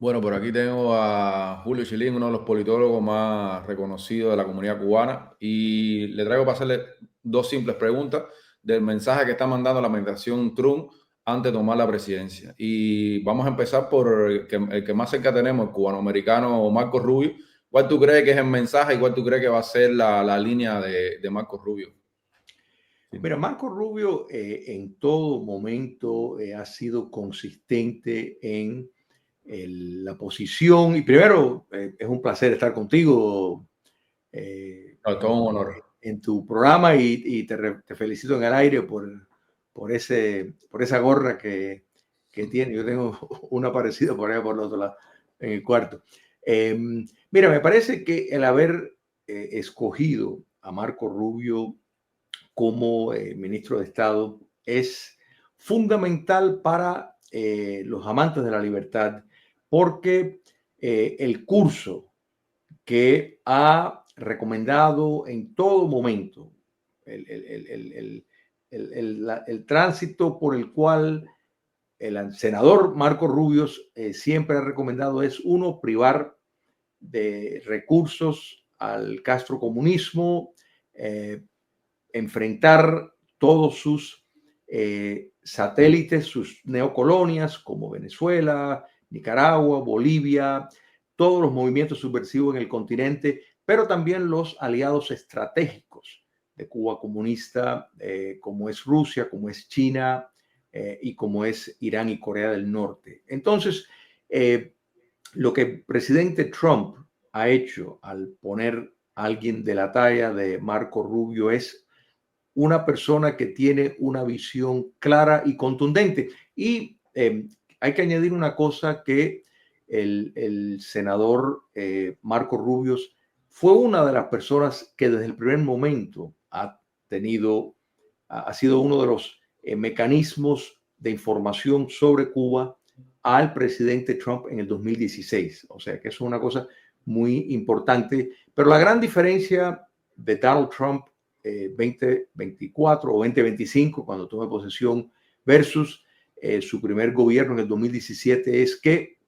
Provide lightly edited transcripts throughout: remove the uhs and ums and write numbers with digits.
Bueno, por aquí tengo a Julio Chilín, uno de los politólogos más reconocidos de la comunidad cubana, y le traigo para hacerle dos simples preguntas del mensaje que está mandando la administración Trump antes de tomar la presidencia. Y vamos a empezar por el que más cerca tenemos, el cubanoamericano Marco Rubio. ¿Cuál tú crees que es el mensaje y cuál tú crees que va a ser la línea de Marco Rubio? Sí. Mira, Marco Rubio en todo momento ha sido consistente en la posición. Y primero, es un placer estar contigo No, todo un honor. en tu programa y te felicito en el aire por esa gorra que tiene. Yo tengo una parecida por allá por el otro lado, en el cuarto. Eh, Mira, me parece que el haber escogido a Marco Rubio como ministro de Estado es fundamental para los amantes de la libertad, porque el curso que ha recomendado en todo momento el, el, el, el, el tránsito por el cual el senador Marco Rubios siempre ha recomendado es uno, privar de recursos al castrocomunismo, eh, enfrentar todos sus satélites, sus neocolonias como Venezuela, Nicaragua, Bolivia, todos los movimientos subversivos en el continente, pero también los aliados estratégicos de Cuba comunista, como es Rusia, como es China y como es Irán y Corea del Norte. Entonces, lo que el presidente Trump ha hecho al poner a alguien de la talla de Marco Rubio es una persona que tiene una visión clara y contundente. Y hay que añadir una cosa que el senador Marco Rubios fue una de las personas que desde el primer momento ha sido uno de los mecanismos de información sobre Cuba al presidente Trump en el 2016. O sea que eso es una cosa muy importante. Pero la gran diferencia de Donald Trump 2024 o 2025, cuando tome posesión, versus su primer gobierno en el 2017, es que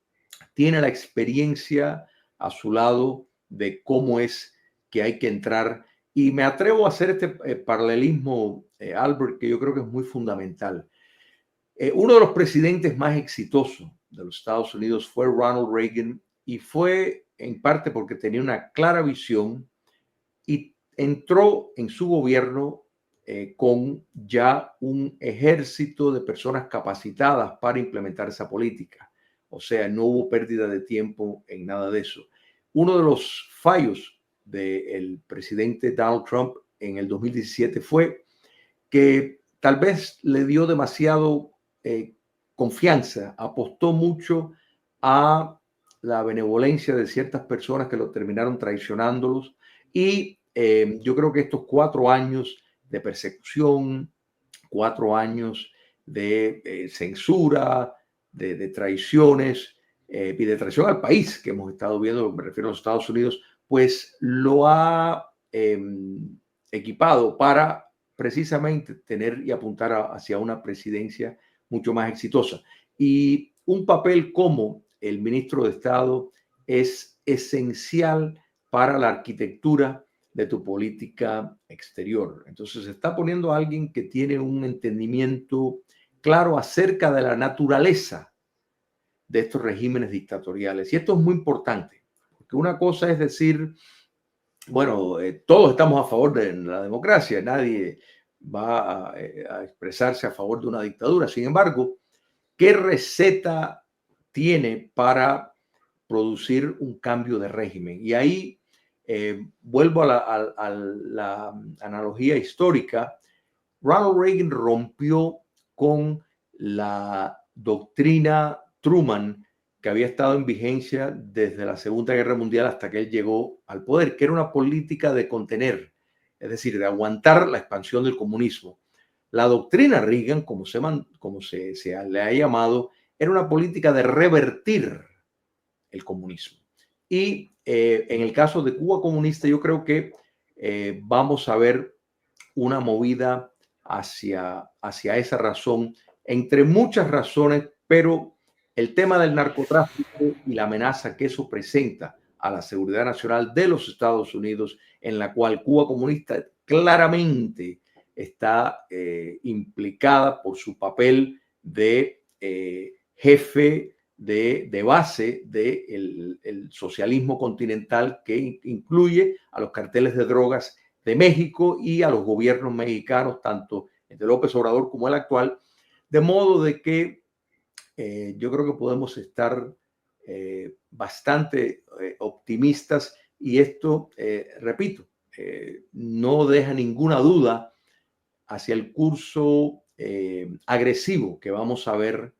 tiene la experiencia a su lado de cómo es que hay que entrar. Y me atrevo a hacer este paralelismo, Albert, que yo creo que es muy fundamental. Uno de los presidentes más exitosos de los Estados Unidos fue Ronald Reagan, y fue en parte porque tenía una clara visión y entró en su gobierno con ya un ejército de personas capacitadas para implementar esa política. O sea, no hubo pérdida de tiempo en nada de eso. Uno de los fallos del presidente Donald Trump en el 2017 fue que tal vez le dio demasiado confianza, apostó mucho a la benevolencia de ciertas personas que lo terminaron traicionándolos. Y yo creo que estos 4 años de persecución, 4 años de censura, de traiciones y de traición al país que hemos estado viendo, me refiero a los Estados Unidos, pues lo ha equipado para precisamente tener y apuntar hacia una presidencia mucho más exitosa. Y un papel como el ministro de Estado es esencial para la arquitectura de tu política exterior. Entonces se está poniendo a alguien que tiene un entendimiento claro acerca de la naturaleza de estos regímenes dictatoriales. Y esto es muy importante, porque una cosa es decir, bueno, todos estamos a favor de la democracia, nadie va a expresarse a favor de una dictadura. Sin embargo, ¿qué receta tiene para producir un cambio de régimen? Y ahí vuelvo a la analogía histórica. Ronald Reagan rompió con la doctrina Truman, que había estado en vigencia desde la Segunda Guerra Mundial hasta que él llegó al poder, que era una política de contener, es decir, de aguantar la expansión del comunismo. La doctrina Reagan, se le ha llamado, era una política de revertir el comunismo. Y en el caso de Cuba comunista, yo creo que vamos a ver una movida hacia esa razón, entre muchas razones, pero el tema del narcotráfico y la amenaza que eso presenta a la seguridad nacional de los Estados Unidos, en la cual Cuba comunista claramente está implicada por su papel de jefe de base del el socialismo continental, que incluye a los carteles de drogas de México y a los gobiernos mexicanos, tanto el de López Obrador como el actual, de modo de que yo creo que podemos estar bastante optimistas, y esto, repito, no deja ninguna duda hacia el curso agresivo que vamos a ver,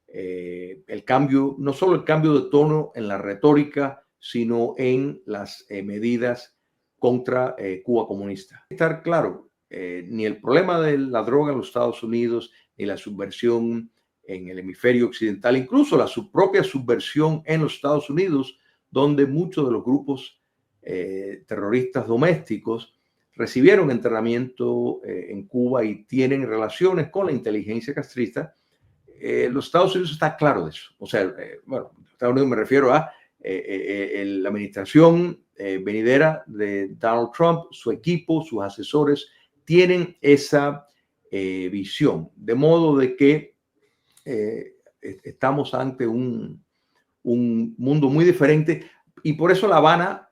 el cambio, no solo el cambio de tono en la retórica, sino en las medidas contra Cuba comunista. Estar claro, ni el problema de la droga en los Estados Unidos, ni la subversión en el hemisferio occidental, incluso la su propia subversión en los Estados Unidos, donde muchos de los grupos terroristas domésticos recibieron entrenamiento en Cuba y tienen relaciones con la inteligencia castrista. Los Estados Unidos está claro de eso. O sea, bueno, Estados Unidos me refiero a la administración venidera de Donald Trump, su equipo, sus asesores, tienen esa visión. De modo de que estamos ante un mundo muy diferente, y por eso La Habana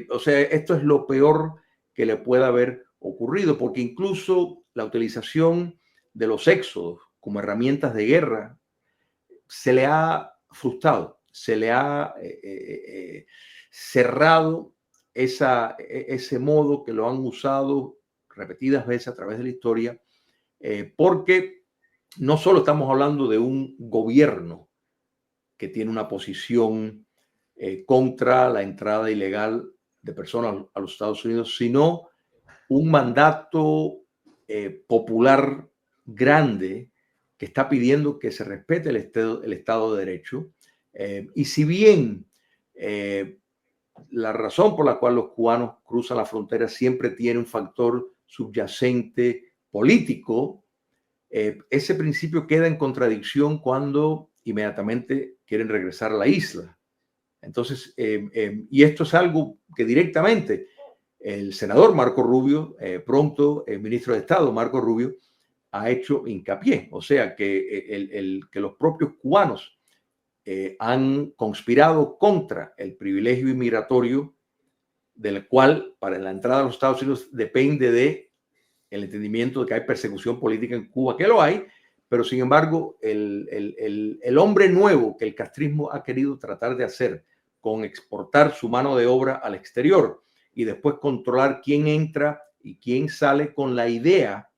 o sea, esto es lo peor que le pueda haber ocurrido, porque incluso la utilización de los éxodos como herramientas de guerra se le ha frustrado, se le ha cerrado ese modo que lo han usado repetidas veces a través de la historia, porque no solo estamos hablando de un gobierno que tiene una posición contra la entrada ilegal de personas a los Estados Unidos, sino un mandato popular grande que está pidiendo que se respete el Estado de Derecho. Y si bien la razón por la cual los cubanos cruzan la frontera siempre tiene un factor subyacente político, ese principio queda en contradicción cuando inmediatamente quieren regresar a la isla. Entonces, y esto es algo que directamente el senador Marco Rubio, pronto el ministro de Estado Marco Rubio, ha hecho hincapié. O sea, que los propios cubanos han conspirado contra el privilegio inmigratorio, del cual para la entrada a los Estados Unidos depende de el entendimiento de que hay persecución política en Cuba, que lo hay, pero sin embargo el hombre nuevo que el castrismo ha querido tratar de hacer con exportar su mano de obra al exterior y después controlar quién entra y quién sale, con la idea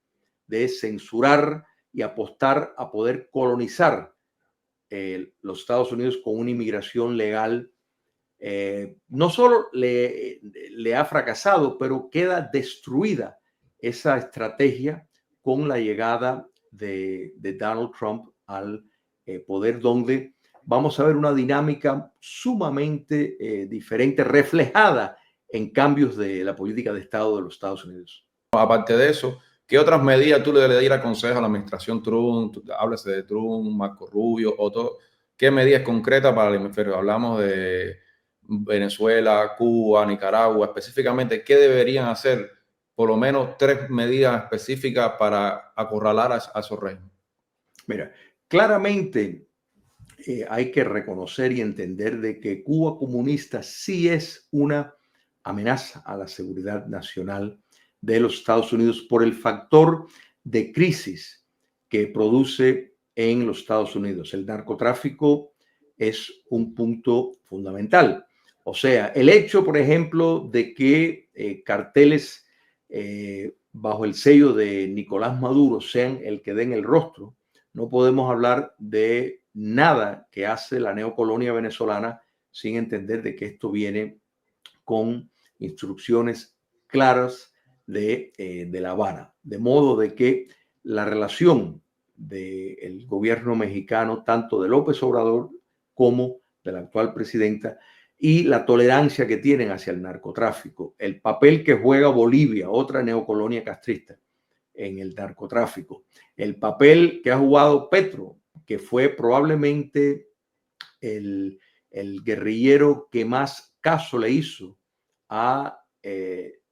de censurar y apostar a poder colonizar los Estados Unidos con una inmigración legal, no solo le ha fracasado, pero queda destruida esa estrategia con la llegada de Donald Trump al poder, donde vamos a ver una dinámica sumamente diferente, reflejada en cambios de la política de Estado de los Estados Unidos. Aparte de eso, ¿qué otras medidas tú le darías consejo a la administración Trump? Háblese de Trump, Marco Rubio, o todo. ¿Qué medidas concretas para el hemisferio? Hablamos de Venezuela, Cuba, Nicaragua, específicamente, ¿qué deberían hacer? Por lo menos 3 medidas específicas para acorralar a esos reinos. Mira, claramente hay que reconocer y entender de que Cuba comunista sí es una amenaza a la seguridad nacional de los Estados Unidos por el factor de crisis que produce en los Estados Unidos. El narcotráfico es un punto fundamental. O sea, el hecho, por ejemplo, de que carteles bajo el sello de Nicolás Maduro sean el que den el rostro, no podemos hablar de nada que hace la neocolonia venezolana sin entender de que esto viene con instrucciones claras de La Habana. De modo de que la relación del gobierno mexicano, tanto de López Obrador como de la actual presidenta, y la tolerancia que tienen hacia el narcotráfico, el papel que juega Bolivia, otra neocolonia castrista, en el narcotráfico, el papel que ha jugado Petro, que fue probablemente el guerrillero que más caso le hizo a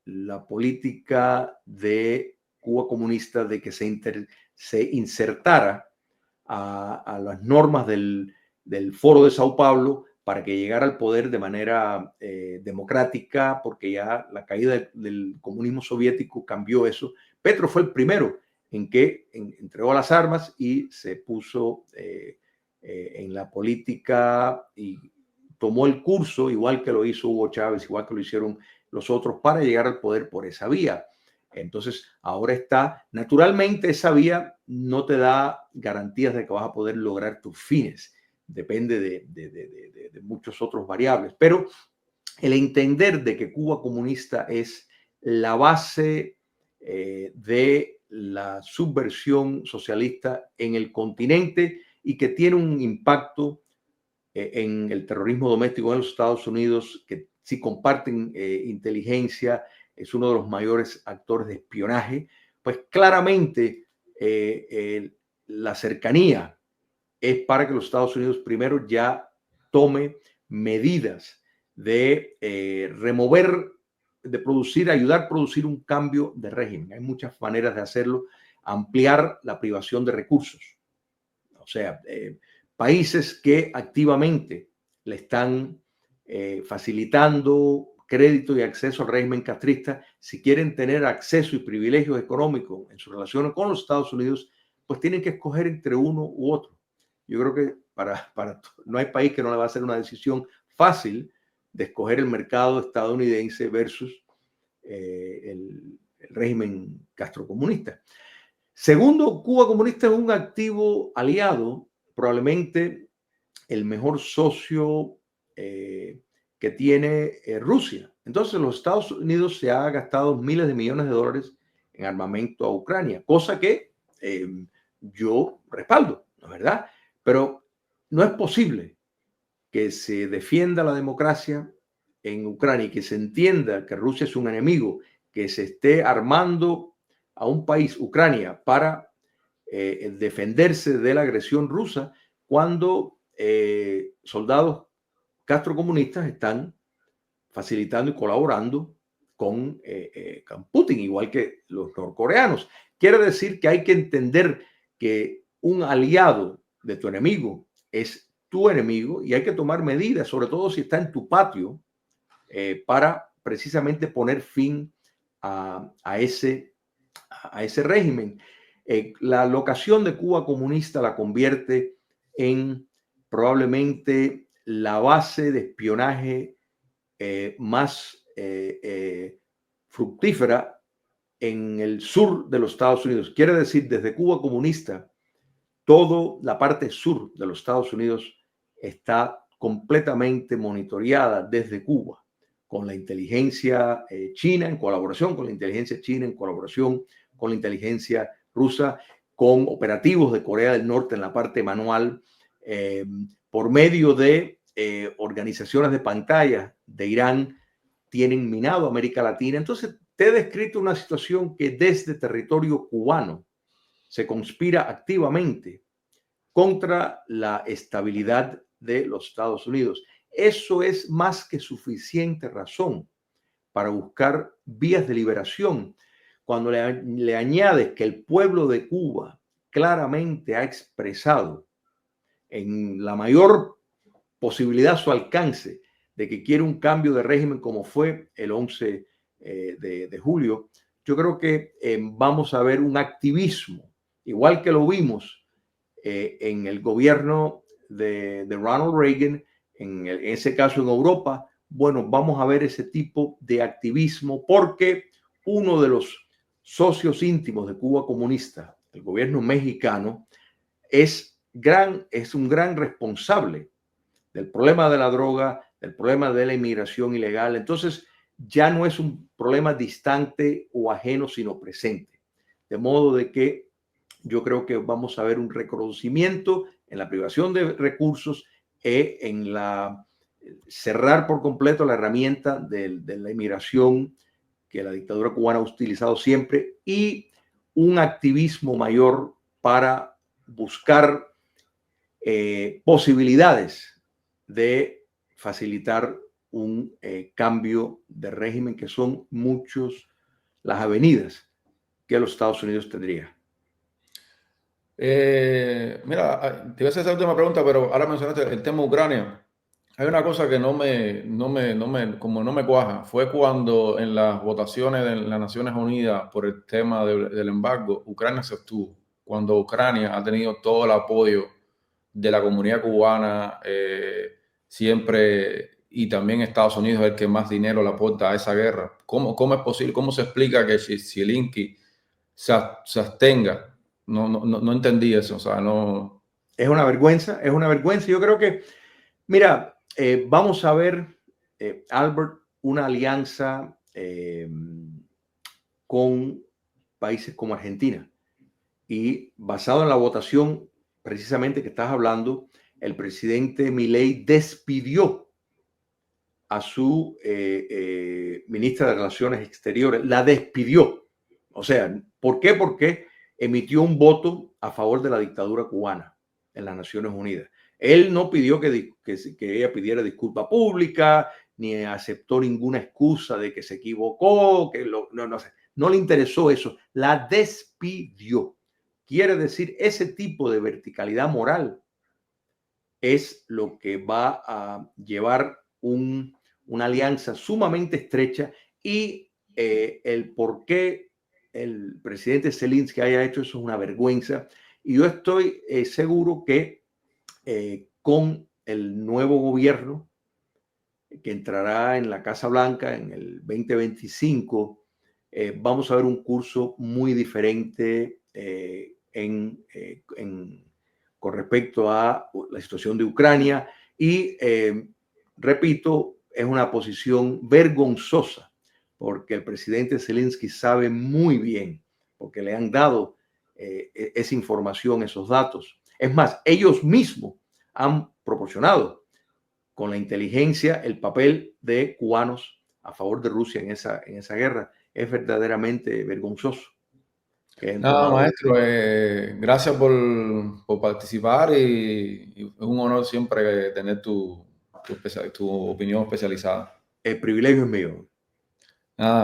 la política de Cuba comunista de que se insertara a las normas del Foro de Sao Paulo para que llegara al poder de manera democrática, porque ya la caída del comunismo soviético cambió eso. Petro fue el primero en que entregó las armas y se puso en la política y tomó el curso, igual que lo hizo Hugo Chávez, igual que lo hicieron los otros, para llegar al poder por esa vía. Entonces, ahora está, naturalmente esa vía no te da garantías de que vas a poder lograr tus fines, depende de muchos otros variables, pero el entender de que Cuba comunista es la base de la subversión socialista en el continente y que tiene un impacto en el terrorismo doméstico en los Estados Unidos, que si comparten inteligencia, es uno de los mayores actores de espionaje, pues claramente la cercanía es para que los Estados Unidos primero ya tome medidas de remover, de producir, ayudar a producir un cambio de régimen. Hay muchas maneras de hacerlo, ampliar la privación de recursos. O sea, países que activamente le están facilitando crédito y acceso al régimen castrista, si quieren tener acceso y privilegios económicos en sus relaciones con los Estados Unidos, pues tienen que escoger entre uno u otro. Yo creo que no hay país que no le va a hacer una decisión fácil de escoger el mercado estadounidense versus el régimen castrocomunista. Segundo, Cuba comunista es un activo aliado, probablemente el mejor socio que tiene Rusia. Entonces, los Estados Unidos se ha gastado miles de millones de dólares en armamento a Ucrania, cosa que yo respaldo, ¿no es verdad? Pero no es posible que se defienda la democracia en Ucrania y que se entienda que Rusia es un enemigo, que se esté armando a un país, Ucrania, para defenderse de la agresión rusa, cuando soldados castrocomunistas están facilitando y colaborando con Putin, igual que los norcoreanos. Quiere decir que hay que entender que un aliado de tu enemigo es tu enemigo y hay que tomar medidas, sobre todo si está en tu patio, para precisamente poner fin a ese régimen. La locación de Cuba comunista la convierte en probablemente la base de espionaje más fructífera en el sur de los Estados Unidos. Quiere decir, desde Cuba comunista, toda la parte sur de los Estados Unidos está completamente monitoreada desde Cuba, con la inteligencia china, en colaboración con la inteligencia china, en colaboración con la inteligencia rusa, con operativos de Corea del Norte en la parte manual, por medio de organizaciones de pantalla de Irán, tienen minado América Latina. Entonces, te he descrito una situación que desde territorio cubano se conspira activamente contra la estabilidad de los Estados Unidos. Eso es más que suficiente razón para buscar vías de liberación. Cuando le añades que el pueblo de Cuba claramente ha expresado en la mayor posibilidad a su alcance de que quiere un cambio de régimen como fue el 11 de julio, yo creo que vamos a ver un activismo, igual que lo vimos en el gobierno de Ronald Reagan, en ese caso en Europa. Bueno, vamos a ver ese tipo de activismo porque uno de los socios íntimos de Cuba comunista, el gobierno mexicano, es un gran responsable del problema de la droga, del problema de la inmigración ilegal. Entonces, ya no es un problema distante o ajeno, sino presente. De modo de que yo creo que vamos a ver un reconocimiento en la privación de recursos, en la cerrar por completo la herramienta de la inmigración que la dictadura cubana ha utilizado siempre, y un activismo mayor para buscar posibilidades de facilitar un cambio de régimen, que son muchos las avenidas que los Estados Unidos tendría. Mira, te iba a hacer esa última pregunta, pero ahora mencionaste el tema Ucrania. Hay una cosa que como no me cuaja. Fue cuando en las votaciones de las Naciones Unidas por el tema del embargo, Ucrania se abstuvo. Cuando Ucrania ha tenido todo el apoyo de la comunidad cubana, siempre, y también Estados Unidos es el que más dinero le aporta a esa guerra. ¿Cómo es posible? ¿Cómo se explica que Zelensky se abstenga? No entendí eso, o sea, no. Es una vergüenza, es una vergüenza. Yo creo que, mira, vamos a ver, Albert, una alianza con países como Argentina. Y basado en la votación precisamente que estás hablando, el presidente Milei despidió a su ministra de Relaciones Exteriores, la despidió. O sea, ¿por qué? Porque emitió un voto a favor de la dictadura cubana en las Naciones Unidas. Él no pidió que ella pidiera disculpa pública, ni aceptó ninguna excusa de que se equivocó, no le interesó eso, la despidió. Quiere decir, ese tipo de verticalidad moral es lo que va a llevar una alianza sumamente estrecha, y el por qué el presidente Zelensky haya hecho eso es una vergüenza. Y yo estoy seguro que con el nuevo gobierno que entrará en la Casa Blanca en el 2025, vamos a ver un curso muy diferente con respecto a la situación de Ucrania. Y repito, es una posición vergonzosa, porque el presidente Zelensky sabe muy bien, porque le han dado esa información, esos datos. Es más, ellos mismos han proporcionado con la inteligencia el papel de cubanos a favor de Rusia en esa guerra. Es verdaderamente vergonzoso que hayan Nada, tomado. maestro, gracias por participar, y es un honor siempre tener tu opinión especializada. El privilegio es mío. Nada.